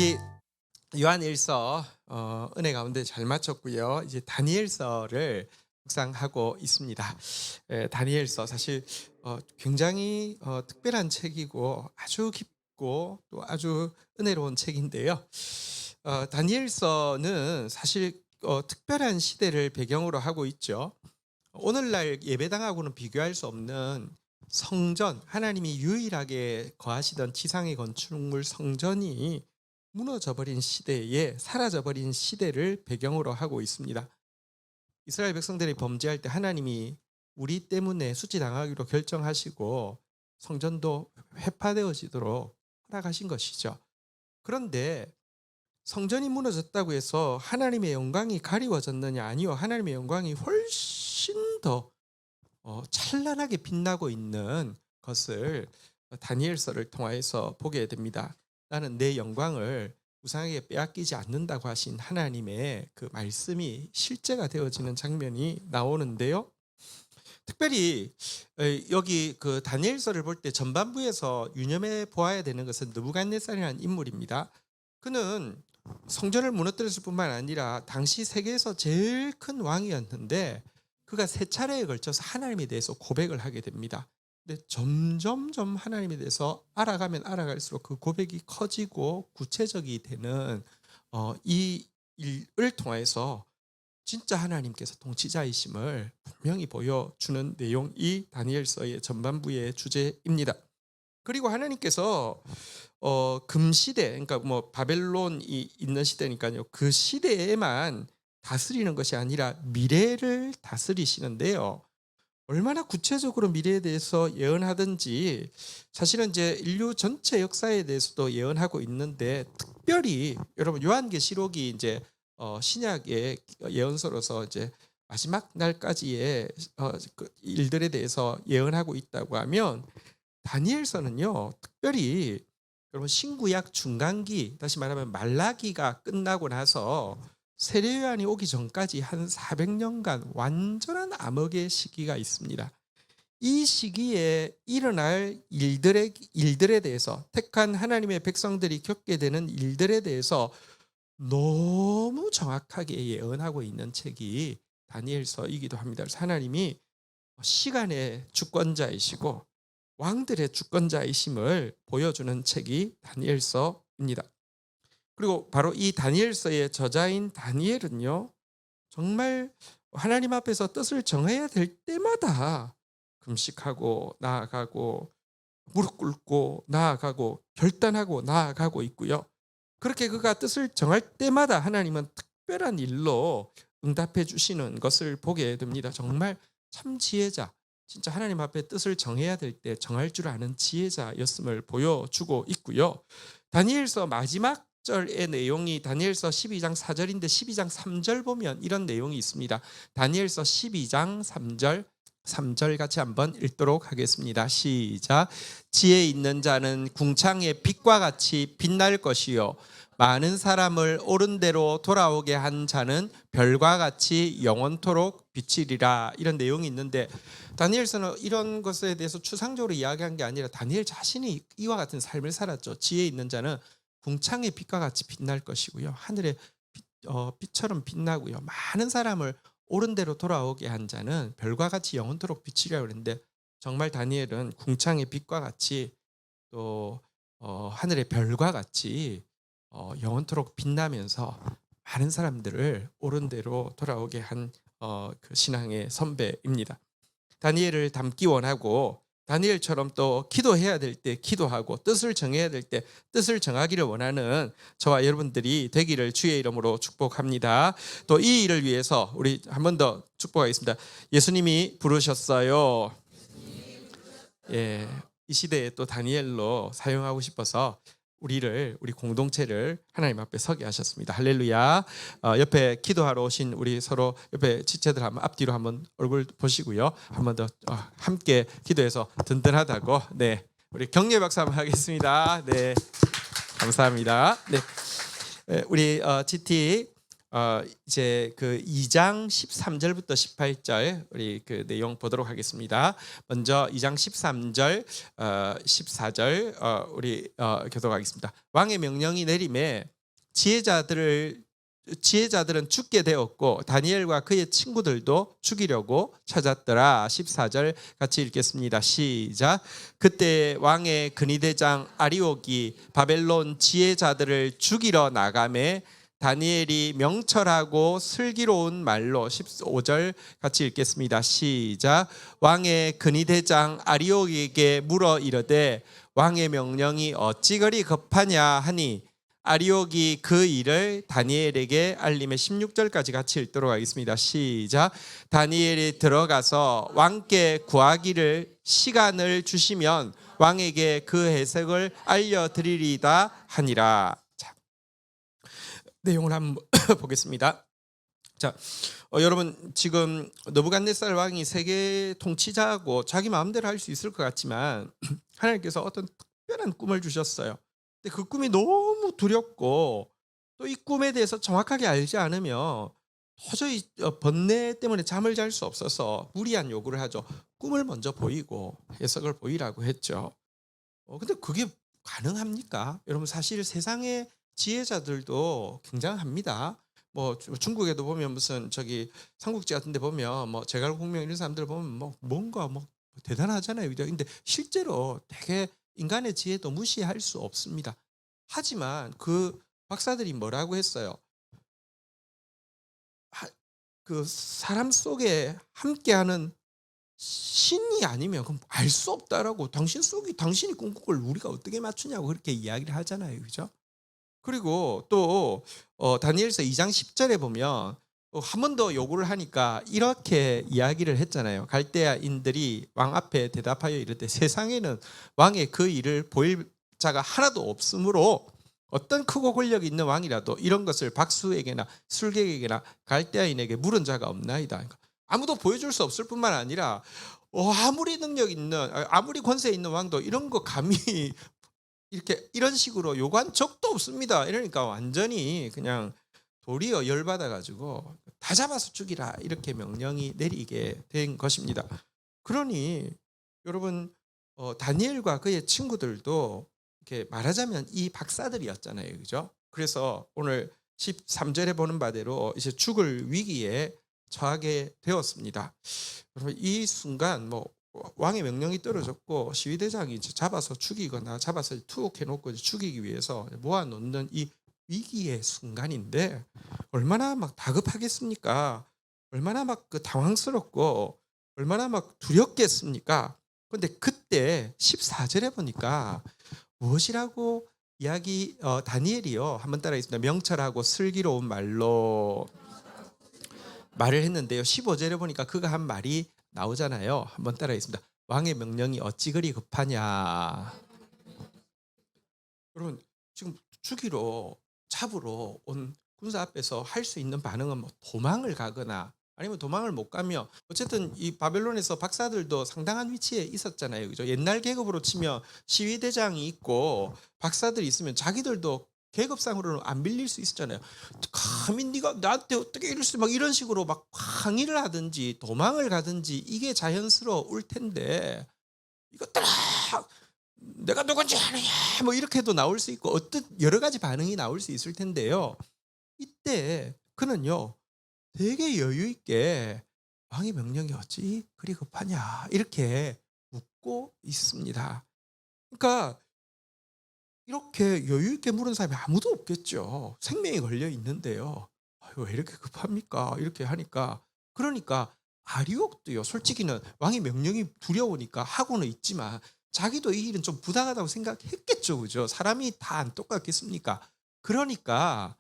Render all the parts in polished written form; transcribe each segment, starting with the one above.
우리 요한일서 은혜 가운데 잘 마쳤고요. 이제 다니엘서를 묵상하고 있습니다. 다니엘서 사실 굉장히 특별한 책이고 아주 깊고 또 아주 은혜로운 책인데요. 다니엘서는 사실 특별한 시대를 배경으로 하고 있죠. 오늘날 예배당하고는 비교할 수 없는 성전, 하나님이 유일하게 거하시던 지상의 건축물 성전이 무너져버린 시대에 사라져버린 시대를 배경으로 하고 있습니다. 이스라엘 백성들이 범죄할 때 하나님이 우리 때문에 수치당하기로 결정하시고 성전도 회파되어지도록 허락하신 것이죠. 그런데 성전이 무너졌다고 해서 하나님의 영광이 가리워졌느냐? 아니요. 하나님의 영광이 훨씬 더 찬란하게 빛나고 있는 것을 다니엘서를 통해서 보게 됩니다. 나는 내 영광을 우상에게 빼앗기지 않는다고 하신 하나님의 그 말씀이 실제가 되어지는 장면이 나오는데요. 특별히 여기 그 다니엘서를 볼 때 전반부에서 유념해 보아야 되는 것은 느부갓네살이라는 인물입니다. 그는 성전을 무너뜨렸을 뿐만 아니라 당시 세계에서 제일 큰 왕이었는데 그가 세 차례에 걸쳐서 하나님에 대해서 고백을 하게 됩니다. 근데 점점점 하나님에 대해서 알아가면 알아갈수록 그 고백이 커지고 구체적이 되는 이 일을 통해서 진짜 하나님께서 통치자이심을 분명히 보여주는 내용이 다니엘서의 전반부의 주제입니다. 그리고 하나님께서 금시대, 그러니까 뭐 바벨론이 있는 시대니까요. 그 시대에만 다스리는 것이 아니라 미래를 다스리시는데요. 얼마나 구체적으로 미래에 대해서 예언하든지 사실은 이제 인류 전체 역사에 대해서도 예언하고 있는데 특별히 여러분 요한계시록이 이제 신약의 예언서로서 이제 마지막 날까지의 그 일들에 대해서 예언하고 있다고 하면 다니엘서는요 특별히 여러분 신구약 중간기 다시 말하면 말라기가 끝나고 나서 세례 요한이 오기 전까지 한 400년간 완전한 암흑의 시기가 있습니다. 이 시기에 일어날 일들에 대해서 택한 하나님의 백성들이 겪게 되는 일들에 대해서 너무 정확하게 예언하고 있는 책이 다니엘서이기도 합니다. 그래서 하나님이 시간의 주권자이시고 왕들의 주권자이심을 보여주는 책이 다니엘서입니다. 그리고 바로 이 다니엘서의 저자인 다니엘은요 정말 하나님 앞에서 뜻을 정해야 될 때마다 금식하고 나아가고 무릎 꿇고 나아가고 결단하고 나아가고 있고요. 그렇게 그가 뜻을 정할 때마다 하나님은 특별한 일로 응답해 주시는 것을 보게 됩니다. 정말 참 지혜자, 진짜 하나님 앞에 뜻을 정해야 될 때 정할 줄 아는 지혜자였음을 보여주고 있고요. 다니엘서 마지막 절의 내용이 다니엘서 12장 4절인데 12장 3절 보면 이런 내용이 있습니다. 다니엘서 12장 3절 같이 한번 읽도록 하겠습니다. 시작. 지혜 있는 자는 궁창의 빛과 같이 빛날 것이요 많은 사람을 옳은 대로 돌아오게 한 자는 별과 같이 영원토록 비치리라. 이런 내용이 있는데 다니엘서는 이런 것에 대해서 추상적으로 이야기한 게 아니라 다니엘 자신이 이와 같은 삶을 살았죠. 지혜 있는 자는 궁창의 빛과 같이 빛날 것이고요. 하늘의 빛처럼 빛나고요. 많은 사람을 옳은 대로 돌아오게 한 자는 별과 같이 영원토록 비치리라고 그랬는데 정말 다니엘은 궁창의 빛과 같이 또 하늘의 별과 같이 영원토록 빛나면서 많은 사람들을 옳은 대로 돌아오게 한 그 신앙의 선배입니다. 다니엘을 닮기 원하고 다니엘처럼 또 기도해야 될 때 기도하고 뜻을 정해야 될 때 뜻을 정하기를 원하는 저와 여러분들이 되기를 주의 이름으로 축복합니다. 또 이 일을 위해서 우리 한 번 더 축복하겠습니다. 예수님이 부르셨어요. 예, 이 시대에 또 다니엘로 사용하고 싶어서 우리 공동체를 하나님 앞에 서게 하셨습니다. 할렐루야. 옆에 기도하러 오신 우리 서로 옆에 지체들 한번 앞뒤로 한번 얼굴 보시고요. 한번 더 함께 기도해서 든든하다고. 네, 우리 격려 박수 한번 하겠습니다. 네, 감사합니다. 네, 우리 GT 이제 그 2장 13절부터 18절 우리 그 내용 보도록 하겠습니다. 먼저 2장 13절, 14절 우리 교독하겠습니다. 왕의 명령이 내림에 지혜자들은 죽게 되었고 다니엘과 그의 친구들도 죽이려고 찾았더라. 14절 같이 읽겠습니다. 시작. 그때 왕의 근위대장 아리옥이 바벨론 지혜자들을 죽이러 나가매 다니엘이 명철하고 슬기로운 말로 15절 같이 읽겠습니다. 시작. 왕의 근위대장 아리옥에게 물어 이르되 왕의 명령이 어찌 그리 급하냐 하니 아리옥이 그 일을 다니엘에게 알림해 16절까지 같이 읽도록 하겠습니다. 시작. 다니엘이 들어가서 왕께 구하기를 시간을 주시면 왕에게 그 해석을 알려드리리다 하니라. 자, 내용을 한번 보겠습니다. 자, 여러분 지금 느부갓네살 왕이 세계 통치자고 자기 마음대로 할 수 있을 것 같지만 하나님께서 어떤 특별한 꿈을 주셨어요. 근데 그 꿈이 너무 두렵고 또 이 꿈에 대해서 정확하게 알지 않으면 도저히 번뇌 때문에 잠을 잘 수 없어서 무리한 요구를 하죠. 꿈을 먼저 보이고 해석을 보이라고 했죠. 근데 그게 가능합니까? 여러분 사실 세상의 지혜자들도 굉장합니다. 뭐 중국에도 보면 무슨 저기 삼국지 같은 데 보면 뭐 제갈공명 이런 사람들 보면 뭐 뭔가 뭐 대단하잖아요. 근데 실제로 되게 인간의 지혜도 무시할 수 없습니다. 하지만 그 박사들이 뭐라고 했어요? 그 사람 속에 함께하는 신이 아니면 그럼 알 수 없다라고 당신이 꿈꾼 걸 우리가 어떻게 맞추냐고 그렇게 이야기를 하잖아요. 그죠? 그리고 또 다니엘서 2장 10절에 보면 한 번 더 요구를 하니까 이렇게 이야기를 했잖아요. 갈대아인들이 왕 앞에 대답하여 이르되 세상에는 왕의 그 일을 보일 자가 하나도 없으므로 어떤 크고 권력이 있는 왕이라도 이런 것을 박수에게나 술객에게나 갈대아인에게 물은 자가 없나이다. 그러니까 아무도 보여줄 수 없을 뿐만 아니라 아무리 능력 있는 아무리 권세 있는 왕도 이런 거 감히 이렇게 이런 식으로 요구한 적도 없습니다. 이러니까 완전히 그냥 도리어 열받아 가지고 다 잡아서 죽이라 이렇게 명령이 내리게 된 것입니다. 그러니 여러분 다니엘과 그의 친구들도 이렇게 말하자면 이 박사들이었잖아요. 그죠? 그래서 오늘 13절에 보는 바대로 이제 죽을 위기에 처하게 되었습니다. 여러분 이 순간 뭐 왕의 명령이 떨어졌고 시위대장이 이제 잡아서 죽이거나 잡아서 투옥해놓고 죽이기 위해서 모아놓는 이 위기의 순간인데 얼마나 막 다급하겠습니까? 얼마나 막 그 당황스럽고 얼마나 막 두렵겠습니까? 그런데 그때 14절에 보니까 무엇이라고 다니엘이요. 한번 따라하겠습니다. 명철하고 슬기로운 말로 말을 했는데요. 15절에 보니까 그가 한 말이 나오잖아요. 한번 따라하겠습니다. 왕의 명령이 어찌 그리 급하냐. 여러분 지금 잡으러 온 군사 앞에서 할 수 있는 반응은 뭐 도망을 가거나 아니면 도망을 못 가며 어쨌든 이 바벨론에서 박사들도 상당한 위치에 있었잖아요. 그죠? 옛날 계급으로 치면 시위대장이 있고 박사들이 있으면 자기들도 계급상으로는 안 빌릴 수 있었잖아요. 감히 네가 나한테 어떻게 이럴 수 막 이런 식으로 막 항의를 하든지 도망을 가든지 이게 자연스러울 텐데 이것들아 내가 누군지 아느냐 뭐 이렇게도 나올 수 있고 어떤 여러 가지 반응이 나올 수 있을 텐데요. 이때 그는요 되게 여유 있게 왕의 명령이 어찌 그리 급하냐 이렇게 묻고 있습니다. 그러니까 이렇게 여유 있게 물은 사람이 아무도 없겠죠. 생명이 걸려 있는데요. 왜 이렇게 급합니까? 이렇게 하니까 그러니까 아리옥도요. 솔직히는 왕의 명령이 두려우니까 하고는 있지만 자기도 이 일은 좀 부당하다고 생각했겠죠. 그죠? 사람이 다 안 똑같겠습니까? 그러니까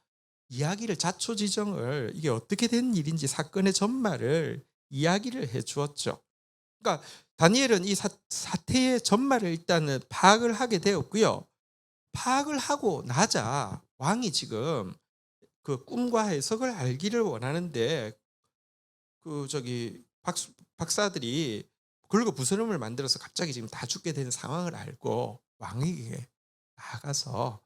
이야기를 자초지정을 이게 어떻게 된 일인지 사건의 전말을 이야기를 해 주었죠. 그러니까 다니엘은 이 사태의 전말을 일단은 파악을 하게 되었고요. 파악을 하고 나자 왕이 지금 그 꿈과 해석을 알기를 원하는데 그 저기 박사들이 긁어부스럼을 만들어서 갑자기 지금 다 죽게 되는 상황을 알고 왕에게 나아가서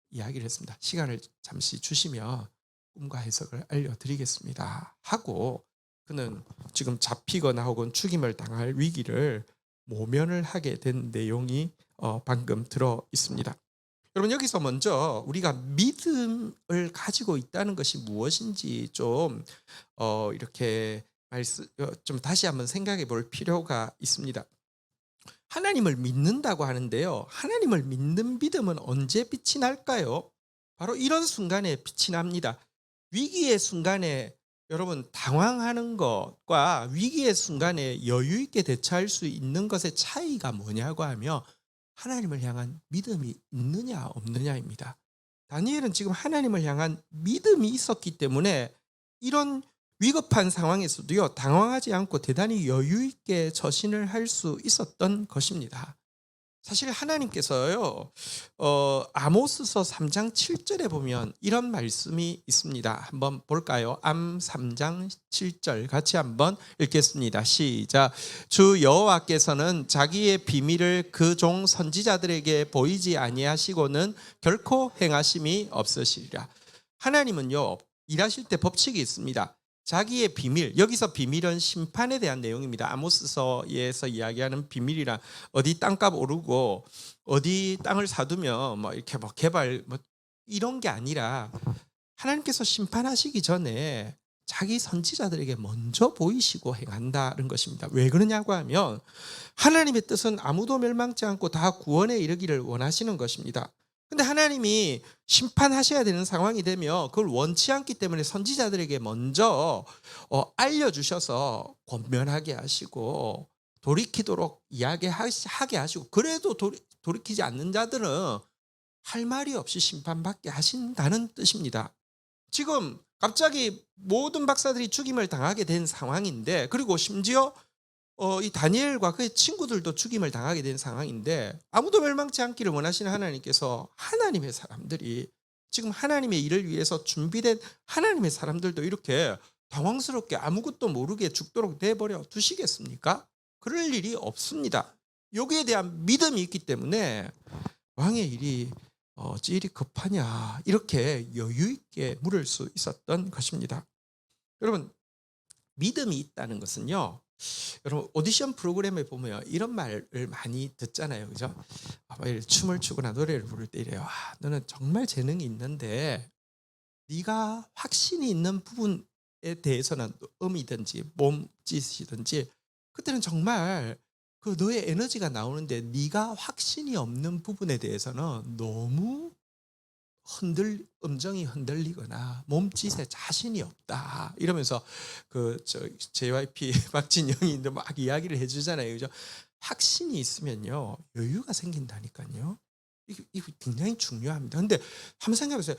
이야기를 했습니다. 시간을 잠시 주시면 꿈과 해석을 알려드리겠습니다 하고 그는 지금 잡히거나 혹은 죽임을 당할 위기를 모면을 하게 된 내용이 방금 들어 있습니다. 여러분 여기서 먼저 우리가 믿음을 가지고 있다는 것이 무엇인지 좀 이렇게 좀 다시 한번 생각해 볼 필요가 있습니다. 하나님을 믿는다고 하는데요. 하나님을 믿는 믿음은 언제 빛이 날까요? 바로 이런 순간에 빛이 납니다. 위기의 순간에 여러분 당황하는 것과 위기의 순간에 여유 있게 대처할 수 있는 것의 차이가 뭐냐고 하면 하나님을 향한 믿음이 있느냐 없느냐입니다. 다니엘은 지금 하나님을 향한 믿음이 있었기 때문에 이런 위급한 상황에서도요 당황하지 않고 대단히 여유 있게 처신을 할 수 있었던 것입니다. 사실 하나님께서요 아모스서 3장 7절에 보면 이런 말씀이 있습니다. 한번 볼까요? 암 3장 7절 같이 한번 읽겠습니다. 시작. 주 여호와께서는 자기의 비밀을 그 종 선지자들에게 보이지 아니하시고는 결코 행하심이 없으시리라. 하나님은요 일하실 때 법칙이 있습니다. 자기의 비밀, 여기서 비밀은 심판에 대한 내용입니다. 아모스서에서 이야기하는 비밀이란 어디 땅값 오르고 어디 땅을 사두면 뭐 이렇게 뭐 개발 뭐 이런 게 아니라 하나님께서 심판하시기 전에 자기 선지자들에게 먼저 보이시고 행한다는 것입니다. 왜 그러냐고 하면 하나님의 뜻은 아무도 멸망치 않고 다 구원에 이르기를 원하시는 것입니다. 근데 하나님이 심판하셔야 되는 상황이 되면 그걸 원치 않기 때문에 선지자들에게 먼저 알려주셔서 권면하게 하시고 돌이키도록 이야기하게 하시고 그래도 돌이키지 않는 자들은 할 말이 없이 심판받게 하신다는 뜻입니다. 지금 갑자기 모든 박사들이 죽임을 당하게 된 상황인데 그리고 심지어 이 다니엘과 그의 친구들도 죽임을 당하게 된 상황인데 아무도 멸망치 않기를 원하시는 하나님께서 하나님의 사람들이 지금 하나님의 일을 위해서 준비된 하나님의 사람들도 이렇게 당황스럽게 아무것도 모르게 죽도록 내버려 두시겠습니까? 그럴 일이 없습니다. 여기에 대한 믿음이 있기 때문에 왕의 일이 어찌 이리 급하냐 이렇게 여유 있게 물을 수 있었던 것입니다. 여러분 믿음이 있다는 것은요. 여러분 오디션 프로그램에 보면 이런 말을 많이 듣잖아요, 그죠? 춤을 추거나 노래를 부를 때 이래요. 너는 정말 재능이 있는데 네가 확신이 있는 부분에 대해서는 음이든지 몸짓이든지 그때는 정말 그 너의 에너지가 나오는데 네가 확신이 없는 부분에 대해서는 너무 음정이 흔들리거나 몸짓에 자신이 없다 이러면서 JYP 박진영이 막 이야기를 해주잖아요, 그죠? 확신이 있으면요 여유가 생긴다니까요. 이게 굉장히 중요합니다. 근데 한번 생각해보세요.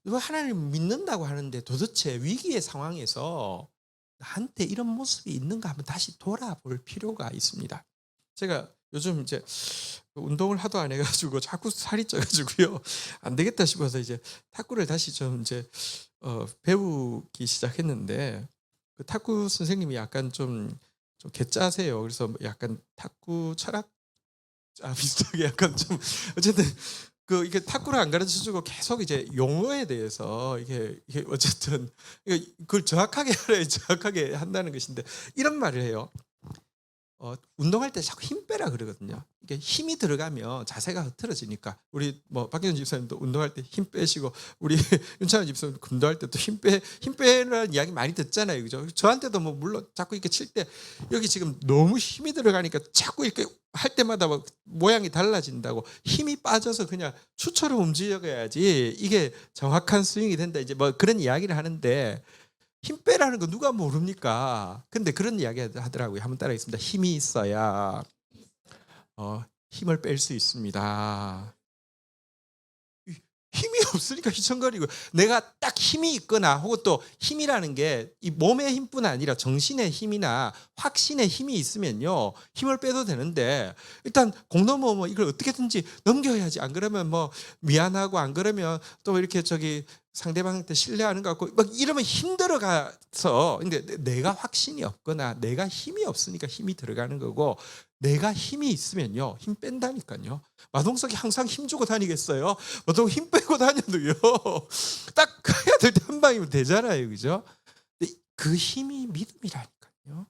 누가 하나님 믿는다고 하는데 도대체 위기의 상황에서 나한테 이런 모습이 있는가 한번 다시 돌아볼 필요가 있습니다. 제가 요즘 이제 운동을 하도 안 해가지고 자꾸 살이 쪄가지고요 안 되겠다 싶어서 이제 탁구를 다시 좀 이제 배우기 시작했는데 그 탁구 선생님이 약간 좀 개짜세요. 그래서 약간 탁구 철학 비슷하게 약간 좀 어쨌든 이게 탁구를 안 가르쳐주고 계속 이제 용어에 대해서 이게 어쨌든 그걸 정확하게 알아야 정확하게 한다는 것인데 이런 말을 해요. 운동할 때 자꾸 힘 빼라 그러거든요. 이게 힘이 들어가면 자세가 흐트러지니까 우리 박기현 집사님도 운동할 때 힘 빼시고 우리 윤찬원 집사님 운동할 때 또 힘 빼라는 이야기 많이 듣잖아요, 그죠? 저한테도 물론 자꾸 이렇게 칠 때 여기 지금 너무 힘이 들어가니까 자꾸 이렇게 할 때마다 모양이 달라진다고 힘이 빠져서 그냥 추처럼 움직여야지 이게 정확한 스윙이 된다 이제 그런 이야기를 하는데. 힘 빼라는 거 누가 모릅니까? 근데 그런 이야기 하더라고요. 한번 따라하겠습니다. 힘이 있어야 힘을 뺄 수 있습니다. 힘이 없으니까 휘청거리고 내가 딱 힘이 있거나 혹은 또 힘이라는 게 이 몸의 힘뿐 아니라 정신의 힘이나 확신의 힘이 있으면요 힘을 빼도 되는데 일단 공 넘어오면 이걸 어떻게든지 넘겨야지 안 그러면 미안하고 안 그러면 또 이렇게 상대방한테 신뢰하는 것 같고 막 이러면 힘들어가서 근데 내가 확신이 없거나 내가 힘이 없으니까 힘이 들어가는 거고 내가 힘이 있으면요 힘 뺀다니까요. 마동석이 항상 힘 주고 다니겠어요? 보통 힘 빼고 다녀도요 딱 가야 될 때 한 방이면 되잖아요, 그죠? 근데 그 힘이 믿음이라니까요.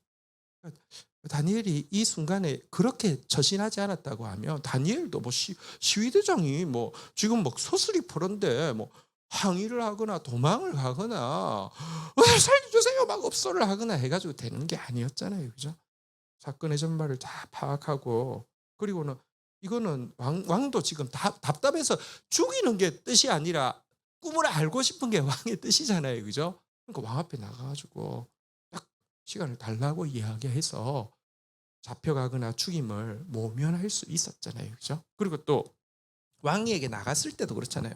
다니엘이 이 순간에 그렇게 처신하지 않았다고 하면 다니엘도 뭐 시위대장이 뭐 지금 막 서슬이 풀었는데 뭐 항의를 하거나 도망을 가거나 살려주세요 막 업소를 하거나 해가지고 되는 게 아니었잖아요, 그죠? 사건의 전말을 다 파악하고 그리고는 이거는 왕도 지금 답답해서 죽이는 게 뜻이 아니라 꿈을 알고 싶은 게 왕의 뜻이잖아요, 그죠? 그러니까 왕 앞에 나가가지고 딱 시간을 달라고 이야기해서 잡혀가거나 죽임을 모면할 수 있었잖아요, 그죠? 그리고 또 왕에게 나갔을 때도 그렇잖아요.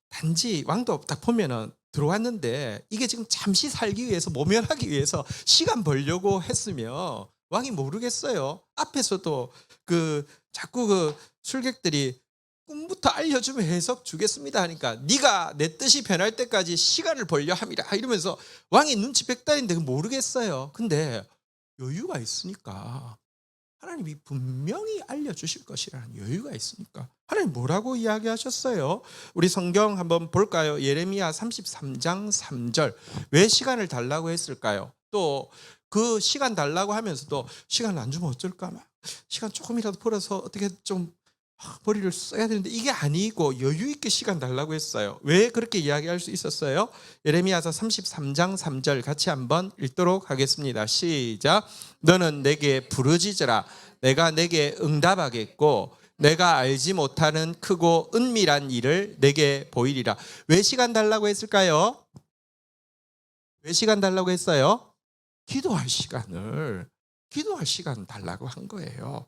단지 왕도 딱 보면은 들어왔는데 이게 지금 잠시 살기 위해서 모면하기 위해서 시간 벌려고 했으면 왕이 모르겠어요. 앞에서도 자꾸 술객들이 꿈부터 알려주면 해석 주겠습니다 하니까 네가 내 뜻이 변할 때까지 시간을 벌려 함이라 이러면서 왕이 눈치 백달인데 모르겠어요. 근데 여유가 있으니까 하나님이 분명히 알려주실 것이라는 여유가 있으니까 하나님 뭐라고 이야기하셨어요? 우리 성경 한번 볼까요? 예레미야 33장 3절. 왜 시간을 달라고 했을까요? 또 그 시간 달라고 하면서도 시간 안 주면 어쩔까? 시간 조금이라도 벌어서 어떻게 좀 머리를 써야 되는데 이게 아니고 여유 있게 시간 달라고 했어요. 왜 그렇게 이야기할 수 있었어요? 예레미야서 33장 3절 같이 한번 읽도록 하겠습니다. 시작. 너는 내게 부르짖으라. 내가 내게 응답하겠고 내가 알지 못하는 크고 은밀한 일을 내게 보이리라. 왜 시간 달라고 했을까요? 왜 시간 달라고 했어요? 기도할 시간 달라고 한 거예요.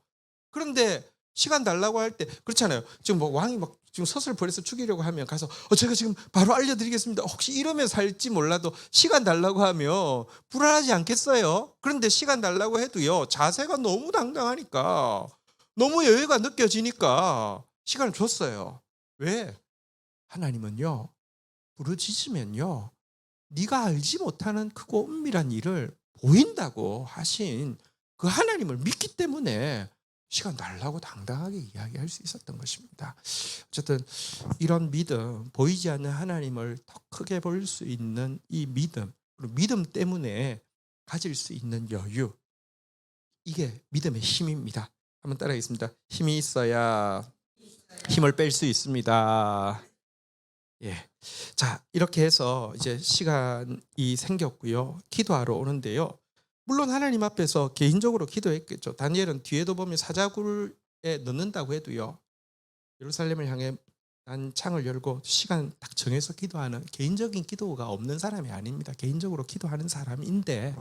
그런데 시간 달라고 할 때 그렇잖아요. 지금 뭐 왕이 막 지금 서슬 벌여서 죽이려고 하면 가서 제가 지금 바로 알려드리겠습니다. 혹시 이러면 살지 몰라도 시간 달라고 하면 불안하지 않겠어요? 그런데 시간 달라고 해도요 자세가 너무 당당하니까 너무 여유가 느껴지니까 시간을 줬어요. 왜? 하나님은요 부르짖으면요 네가 알지 못하는 크고 은밀한 일을 보인다고 하신 그 하나님을 믿기 때문에 시간 달라고 당당하게 이야기할 수 있었던 것입니다. 어쨌든 이런 믿음, 보이지 않는 하나님을 더 크게 볼 수 있는 이 믿음, 그리고 믿음 때문에 가질 수 있는 여유, 이게 믿음의 힘입니다. 한번 따라하겠습니다. 힘이 있어야 힘을 뺄 수 있습니다. 예. 자, 이렇게 해서 이제 시간이 생겼고요. 기도하러 오는데요. 물론 하나님 앞에서 개인적으로 기도했겠죠. 다니엘은 뒤에도 보면 사자굴에 넣는다고 해도요. 예루살렘을 향해 난 창을 열고 시간 딱 정해서 기도하는 개인적인 기도가 없는 사람이 아닙니다. 개인적으로 기도하는 사람인데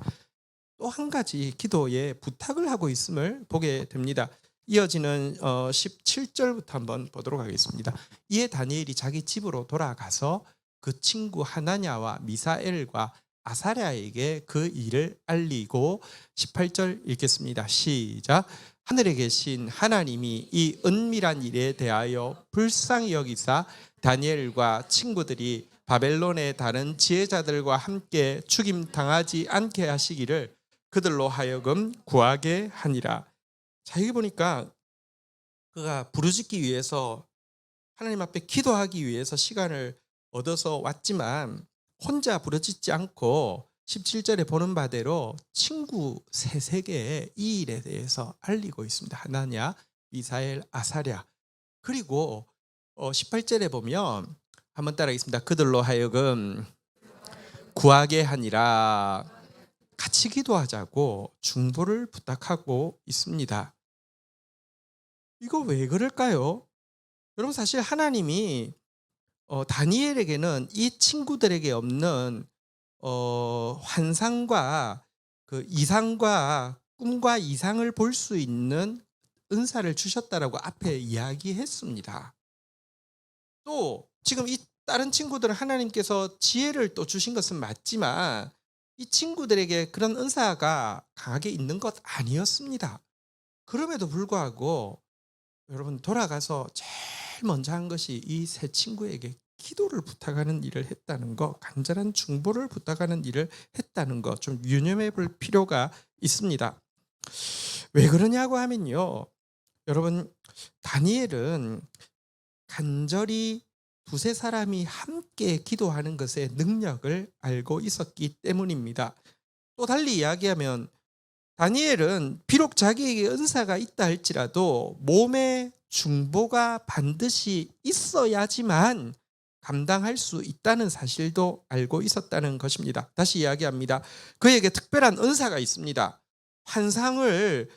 또 한 가지 기도에 부탁을 하고 있음을 보게 됩니다. 이어지는 17절부터 한번 보도록 하겠습니다. 이에 다니엘이 자기 집으로 돌아가서 그 친구 하나냐와 미사엘과 아사랴에게 그 일을 알리고 18절 읽겠습니다. 시작. 하늘에 계신 하나님이 이 은밀한 일에 대하여 불쌍히 여기사 다니엘과 친구들이 바벨론의 다른 지혜자들과 함께 죽임 당하지 않게 하시기를 그들로 하여금 구하게 하니라. 자, 여기 보니까 그가 부르짖기 위해서 하나님 앞에 기도하기 위해서 시간을 얻어서 왔지만 혼자 부르짖지 않고 17절에 보는 바대로 친구 셋에게 이 일에 대해서 알리고 있습니다. 하나냐, 미사엘, 아사랴. 그리고 18절에 보면 한번 따라하겠습니다. 그들로 하여금 구하게 하니라. 같이 기도하자고 중보를 부탁하고 있습니다. 이거 왜 그럴까요? 여러분 사실 하나님이 다니엘에게는 이 친구들에게 없는 환상과 그 이상과 꿈과 이상을 볼 수 있는 은사를 주셨다라고 앞에 이야기했습니다. 또 지금 이 다른 친구들은 하나님께서 지혜를 또 주신 것은 맞지만 이 친구들에게 그런 은사가 강하게 있는 것 아니었습니다. 그럼에도 불구하고 여러분 돌아가서 제일 먼저 한 것이 이 세 친구에게 기도를 부탁하는 일을 했다는 거, 간절한 중보를 부탁하는 일을 했다는 거 좀 유념해 볼 필요가 있습니다. 왜 그러냐고 하면요. 여러분, 다니엘은 간절히 두세 사람이 함께 기도하는 것의 능력을 알고 있었기 때문입니다. 또 달리 이야기하면 다니엘은 비록 자기에게 은사가 있다 할지라도 몸의 중보가 반드시 있어야지만 감당할 수 있다는 사실도 알고 있었다는 것입니다. 다시 이야기합니다. 그에게 특별한 은사가 있습니다. 환상을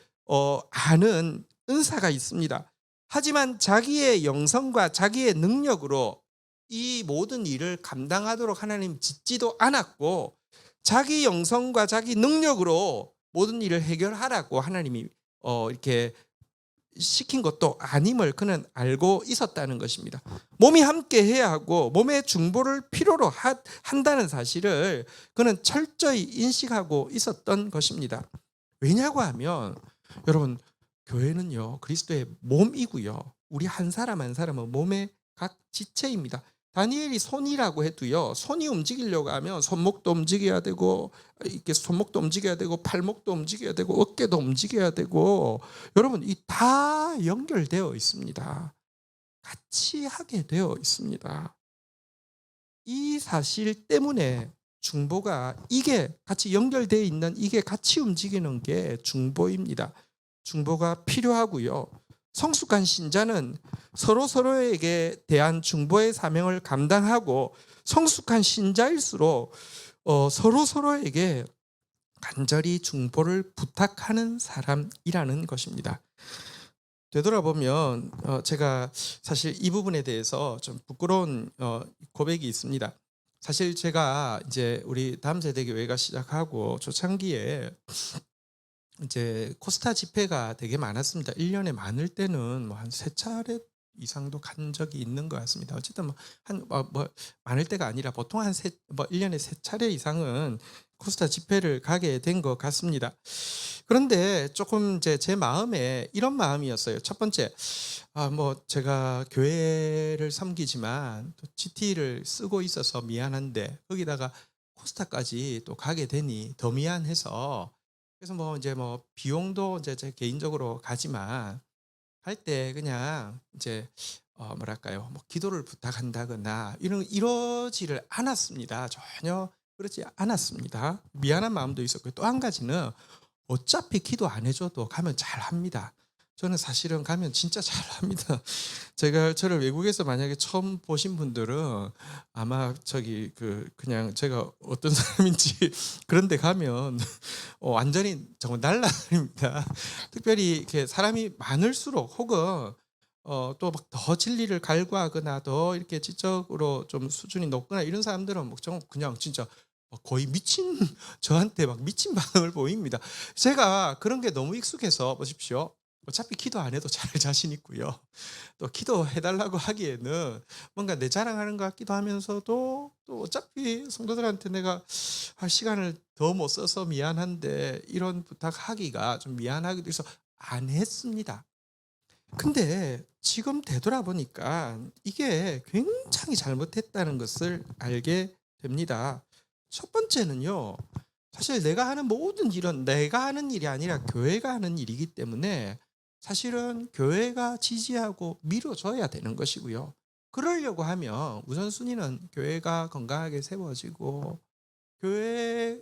아는 은사가 있습니다. 하지만 자기의 영성과 자기의 능력으로 이 모든 일을 감당하도록 하나님 짓지도 않았고, 자기 영성과 자기 능력으로 모든 일을 해결하라고 하나님이 이렇게 시킨 것도 아님을 그는 알고 있었다는 것입니다. 몸이 함께 해야 하고 몸의 중보를 필요로 한다는 사실을 그는 철저히 인식하고 있었던 것입니다. 왜냐고 하면 여러분, 교회는요 그리스도의 몸이고요, 우리 한 사람 한 사람은 몸의 각 지체입니다. 다니엘이 손이라고 해도요, 손이 움직이려고 하면 손목도 움직여야 되고, 이렇게 손목도 움직여야 되고, 팔목도 움직여야 되고, 어깨도 움직여야 되고, 여러분 이 다 연결되어 있습니다. 같이 하게 되어 있습니다. 이 사실 때문에 중보가, 이게 같이 연결되어 있는, 이게 같이 움직이는 게 중보입니다. 중보가 필요하고요. 성숙한 신자는 서로에게 대한 중보의 사명을 감당하고, 성숙한 신자일수록 서로에게 간절히 중보를 부탁하는 사람이라는 것입니다. 되돌아보면 제가 사실 이 부분에 대해서 좀 부끄러운 고백이 있습니다. 사실 제가 이제 우리 다음 세대 교회가 시작하고 초창기에 이제 코스타 집회가 되게 많았습니다. 1년에 많을 때는 뭐 한 3차례 이상도 간 적이 있는 것 같습니다. 어쨌든 많을 때가 아니라 보통 1년에 3차례 이상은 코스타 집회를 가게 된 것 같습니다. 그런데 조금 제 마음에 이런 마음이었어요. 첫 번째, 제가 교회를 섬기지만 또 GT를 쓰고 있어서 미안한데 거기다가 코스타까지 또 가게 되니 더 미안해서, 그래서 이제 비용도 이제 제 개인적으로 가지만 할 때 그냥 이제 뭐랄까요, 기도를 부탁한다거나 이러지를 않았습니다. 전혀 그렇지 않았습니다. 미안한 마음도 있었고, 또 한 가지는 어차피 기도 안 해줘도 가면 잘합니다. 저는 사실은 가면 진짜 잘합니다. 저를 외국에서 만약에 처음 보신 분들은 아마 그냥 제가 어떤 사람인지 그런데 가면 완전히 정말 날라다닙니다. 특별히 이렇게 사람이 많을수록, 혹은 또 막 더 진리를 갈구하거나 더 이렇게 지적으로 좀 수준이 높거나 이런 사람들은 그냥 진짜 거의 미친, 저한테 막 미친 반응을 보입니다. 제가 그런 게 너무 익숙해서, 보십시오. 어차피 기도 안 해도 잘할 자신 있고요. 또 기도해달라고 하기에는 뭔가 내 자랑하는 것 같기도 하면서도, 또 어차피 성도들한테 내가 할 시간을 더 못 써서 미안한데 이런 부탁하기가 좀 미안하기도 해서 안 했습니다. 근데 지금 되돌아보니까 이게 굉장히 잘못했다는 것을 알게 됩니다. 첫 번째는요, 사실 내가 하는 모든 일은 내가 하는 일이 아니라 교회가 하는 일이기 때문에 사실은 교회가 지지하고 밀어줘야 되는 것이고요. 그러려고 하면 우선순위는 교회가 건강하게 세워지고,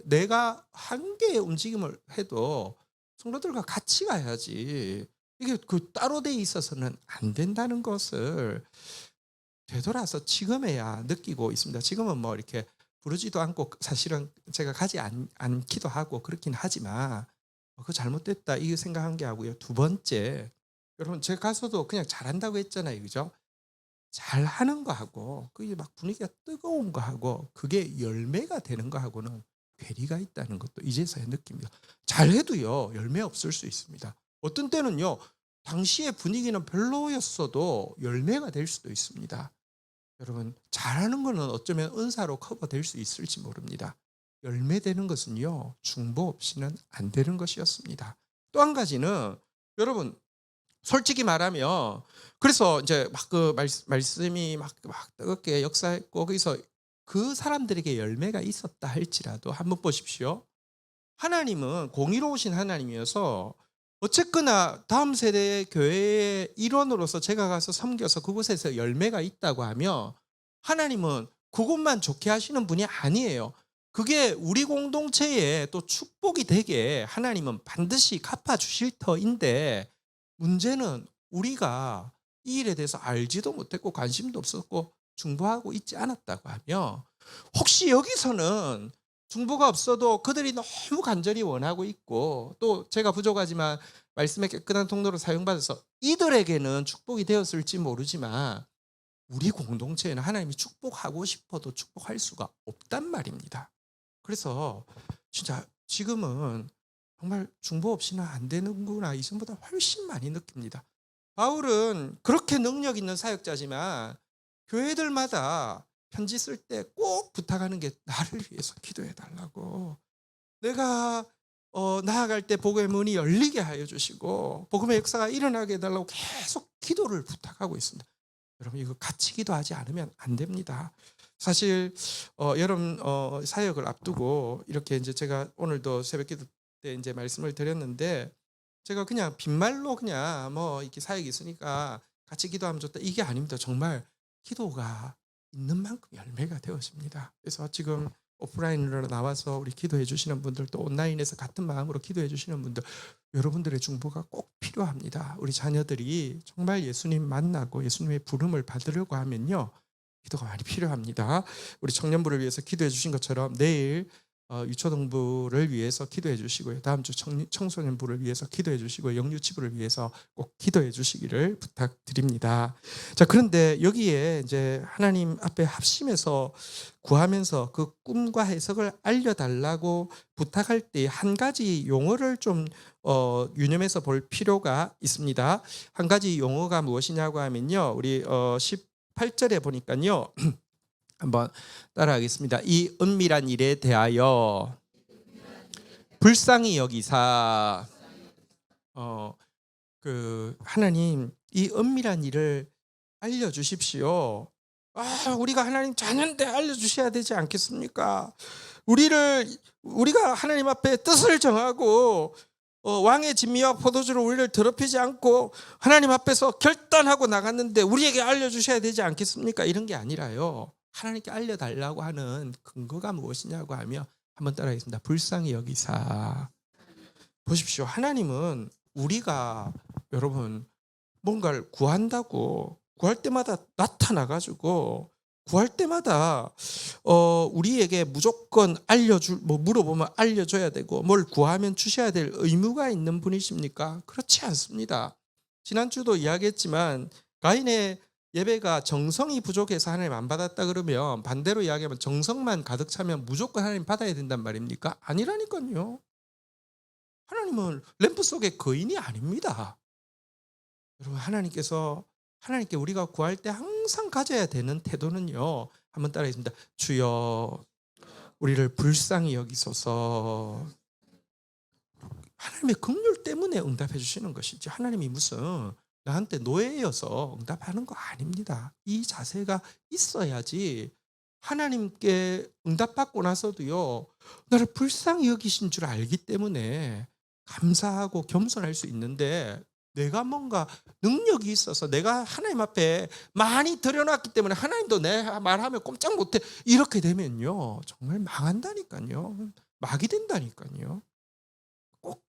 내가 한 개의 움직임을 해도 성도들과 같이 가야지, 이게 따로 돼 있어서는 안 된다는 것을 되돌아서 지금에야 느끼고 있습니다. 지금은 이렇게 부르지도 않고, 사실은 제가 가지 않기도 하고 그렇긴 하지만 그거 잘못됐다 이 생각한 게 하고요. 두 번째, 여러분 제가 가서도 그냥 잘한다고 했잖아요, 그죠? 잘하는 거하고 그게 막 분위기가 뜨거운 거하고 그게 열매가 되는 거하고는 괴리가 있다는 것도 이제서야 느낍니다. 잘해도요 열매 없을 수 있습니다. 어떤 때는요 당시의 분위기는 별로였어도 열매가 될 수도 있습니다. 여러분, 잘하는 거는 어쩌면 은사로 커버될 수 있을지 모릅니다. 열매되는 것은요 중보 없이는 안 되는 것이었습니다. 또 한 가지는, 여러분, 솔직히 말하면 그래서 이제 막 그 말씀이 막 뜨겁게 역사했고 거기서 그 사람들에게 열매가 있었다 할지라도 한번 보십시오. 하나님은 공의로우신 하나님이어서 어쨌거나 다음 세대의 교회의 일원으로서 제가 가서 섬겨서 그곳에서 열매가 있다고 하면 하나님은 그것만 좋게 하시는 분이 아니에요. 그게 우리 공동체에 또 축복이 되게 하나님은 반드시 갚아주실 터인데 문제는 우리가 이 일에 대해서 알지도 못했고 관심도 없었고 중보하고 있지 않았다고 하면 혹시 여기서는 중보가 없어도 그들이 너무 간절히 원하고 있고 또 제가 부족하지만 말씀의 깨끗한 통로로 사용받아서 이들에게는 축복이 되었을지 모르지만 우리 공동체에는 하나님이 축복하고 싶어도 축복할 수가 없단 말입니다. 그래서 진짜 지금은 정말 중보 없이는 안 되는구나 이전보다 훨씬 많이 느낍니다. 바울은 그렇게 능력 있는 사역자지만 교회들마다 편지 쓸 때 꼭 부탁하는 게 나를 위해서 기도해 달라고. 내가 나아갈 때 복음의 문이 열리게 하여 주시고 복음의 역사가 일어나게 해달라고 계속 기도를 부탁하고 있습니다. 여러분 이거 같이 기도하지 않으면 안 됩니다. 사실 여름 사역을 앞두고 이렇게 이제 제가 오늘도 새벽기도 때 이제 말씀을 드렸는데 제가 그냥 빈말로 그냥 뭐 이렇게 사역이 있으니까 같이 기도하면 좋다 이게 아닙니다. 정말 기도가 있는 만큼 열매가 되어집니다. 그래서 지금 오프라인으로 나와서 우리 기도해 주시는 분들 또 온라인에서 같은 마음으로 기도해 주시는 분들 여러분들의 중보가 꼭 필요합니다. 우리 자녀들이 정말 예수님 만나고 예수님의 부름을 받으려고 하면요. 기도가 많이 필요합니다. 우리 청년부를 위해서 기도해 주신 것처럼 내일 유초등부를 위해서 기도해 주시고요. 다음 주 청소년부를 위해서 기도해 주시고 영유치부를 위해서 꼭 기도해 주시기를 부탁드립니다. 자, 그런데 여기에 이제 하나님 앞에 합심해서 구하면서 그 꿈과 해석을 알려달라고 부탁할 때 한 가지 용어를 좀 유념해서 볼 필요가 있습니다. 한 가지 용어가 무엇이냐고 하면요. 우리 18절에 보니까요. 한번 따라하겠습니다. 이 은밀한 일에 대하여 불쌍히 여기사 하나님 이 은밀한 일을 알려주십시오. 우리가 하나님 자녀인데 알려주셔야 되지 않겠습니까? 우리가 하나님 앞에 뜻을 정하고 왕의 진미와 포도주로 우리를 더럽히지 않고 하나님 앞에서 결단하고 나갔는데 우리에게 알려주셔야 되지 않겠습니까? 이런 게 아니라요. 하나님께 알려달라고 하는 근거가 무엇이냐고 하면 한번 따라하겠습니다. 불쌍히 여기사. 보십시오. 하나님은 우리가 여러분 뭔가를 구한다고 구할 때마다 나타나가지고 구할 때마다 우리에게 무조건 물어보면 알려줘야 되고 뭘 구하면 주셔야 될 의무가 있는 분이십니까? 그렇지 않습니다. 지난주도 이야기했지만 가인의 예배가 정성이 부족해서 하나님 안 받았다 그러면 반대로 이야기하면 정성만 가득 차면 무조건 하나님 받아야 된단 말입니까? 아니라니까요. 하나님은 램프 속의 거인이 아닙니다. 여러분 하나님께 우리가 구할 때 항상 가져야 되는 태도는요. 한번 따라하겠습니다. 주여 우리를 불쌍히 여기소서. 하나님의 긍휼 때문에 응답해 주시는 것이지 하나님이 무슨 나한테 노예여서 응답하는 거 아닙니다. 이 자세가 있어야지 하나님께 응답받고 나서도요. 나를 불쌍히 여기신 줄 알기 때문에 감사하고 겸손할 수 있는데 내가 뭔가 능력이 있어서 내가 하나님 앞에 많이 들여놨기 때문에 하나님도 내 말하면 꼼짝 못해 이렇게 되면요. 정말 망한다니까요. 막이 된다니까요. 꼭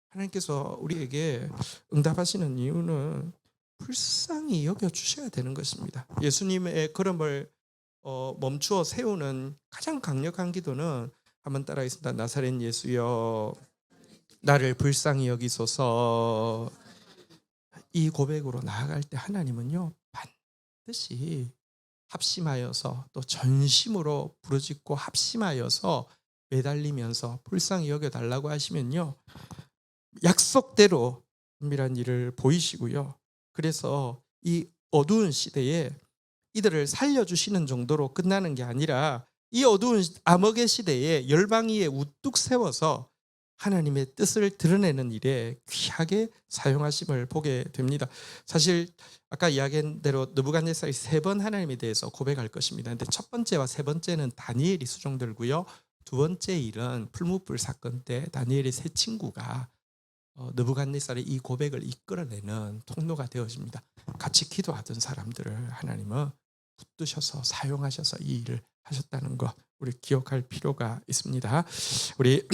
하나님께서 우리에게 응답하시는 이유는 불쌍히 여겨주셔야 되는 것입니다. 예수님의 걸음을 멈추어 세우는 가장 강력한 기도는 한번 따라하겠습니다. 나사렛 예수여 나를 불쌍히 여기소서. 이 고백으로 나아갈 때 하나님은요 반드시 합심하여서 또 전심으로 부르짖고 합심하여서 매달리면서 불쌍히 여겨달라고 하시면요 약속대로 은밀한 일을 보이시고요. 그래서 이 어두운 시대에 이들을 살려주시는 정도로 끝나는 게 아니라 이 어두운 암흑의 시대에 열방 위에 우뚝 세워서 하나님의 뜻을 드러내는 일에 귀하게 사용하심을 보게 됩니다. 사실 아까 이야기한 대로 느부갓네살이 3번 하나님에 대해서 고백할 것입니다. 근데 첫 번째와 세 번째는 다니엘이 수종들고요. 두 번째 일은 풀무불 사건 때 다니엘의 세 친구가 느부갓네살의 이 고백을 이끌어내는 통로가 되어집니다. 같이 기도하던 사람들을 하나님은 붙드셔서 사용하셔서 이 일을 하셨다는 것 우리 기억할 필요가 있습니다. 우리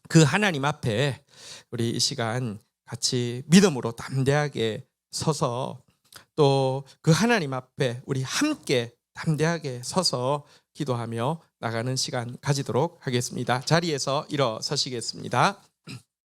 그 하나님 앞에 우리 이 시간 같이 믿음으로 담대하게 서서 또 그 하나님 앞에 우리 함께 담대하게 서서 기도하며 나가는 시간 가지도록 하겠습니다. 자리에서 일어서시겠습니다.